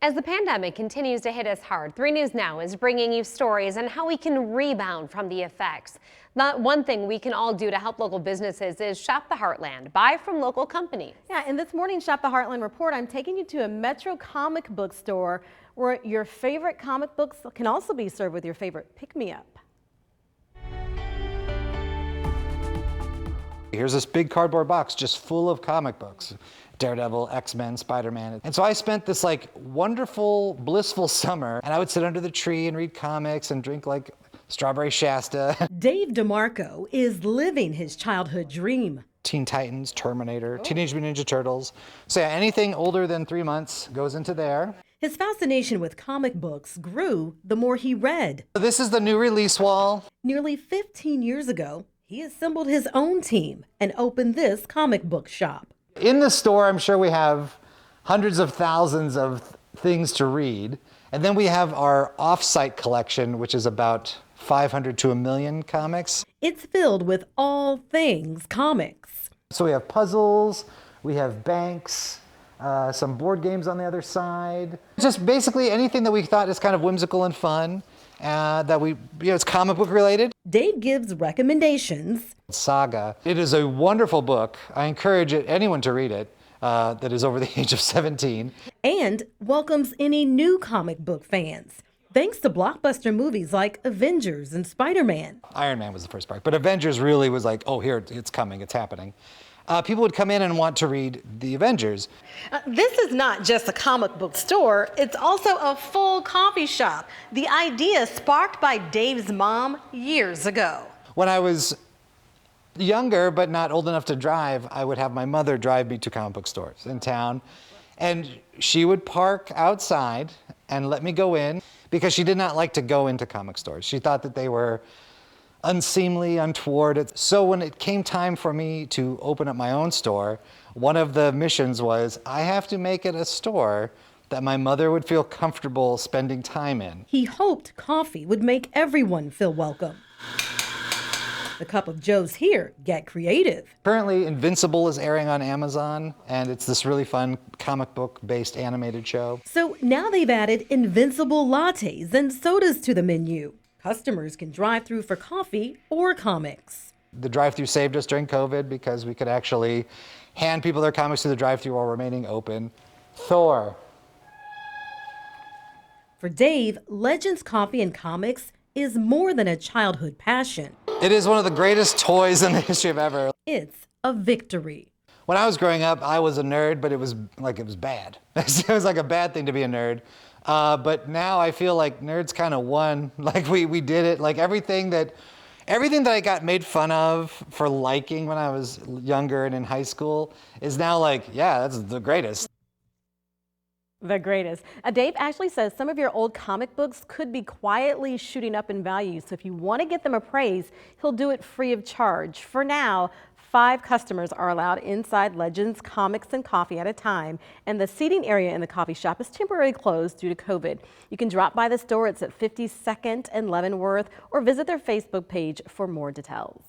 As the pandemic continues to hit us hard, 3 News Now is bringing you stories on how we can rebound from the effects. The one thing we can all do to help local businesses is shop the Heartland, buy from local companies. Yeah, in this morning's Shop the Heartland report, I'm taking you to a Metro comic book store where your favorite comic books can also be served with your favorite pick-me-up. Here's this big cardboard box just full of comic books. Daredevil, X-Men, Spider-Man. And so I spent this wonderful, blissful summer, and I would sit under the tree and read comics and drink strawberry Shasta. Dave DeMarco is living his childhood dream. Teen Titans, Terminator, Teenage Mutant Ninja Turtles. So yeah, anything older than 3 months goes into there. His fascination with comic books grew the more he read. This is the new release wall. Nearly 15 years ago, he assembled his own team and opened this comic book shop. In the store, I'm sure we have hundreds of thousands of things to read. And then we have our off-site collection, which is about 500 to 1 million comics. It's filled with all things comics. So we have puzzles, we have banks, some board games on the other side. Just basically anything that we thought is kind of whimsical and fun, it's comic book related. Dave gives recommendations. Saga. It is a wonderful book. I encourage anyone to read it that is over the age of 17. And welcomes any new comic book fans, thanks to blockbuster movies like Avengers and Spider-Man. Iron Man was the first part, but Avengers really was oh, here, it's coming, it's happening. People would come in and want to read the Avengers. This is not just a comic book store, it's also a full coffee shop. The idea sparked by Dave's mom years ago. When I was younger, but not old enough to drive, I would have my mother drive me to comic book stores in town. And she would park outside and let me go in because she did not like to go into comic stores. She thought that they were unseemly, untoward. So when it came time for me to open up my own store, one of the missions was I have to make it a store that my mother would feel comfortable spending time in. He hoped coffee would make everyone feel welcome. The Cup of Joe's here get creative. Currently, Invincible is airing on Amazon, and it's this really fun comic book-based animated show. So now they've added Invincible lattes and sodas to the menu. Customers can drive through for coffee or comics. The drive-thru saved us during COVID because we could actually hand people their comics to the drive-thru while remaining open. Thor. For Dave, Legends Coffee and Comics is more than a childhood passion. It is one of the greatest toys in the history of ever. It's a victory. When I was growing up, I was a nerd, but it was bad. It was like a bad thing to be a nerd. But now I feel like nerds kind of won. We did it. Everything that I got made fun of for liking when I was younger and in high school is now yeah, that's the greatest. The greatest. Dave actually says some of your old comic books could be quietly shooting up in value. So if you want to get them appraised, he'll do it free of charge. For now, 5 customers are allowed inside Legends Comics and Coffee at a time, and the seating area in the coffee shop is temporarily closed due to COVID. You can drop by the store. It's at 52nd and Leavenworth, or visit their Facebook page for more details.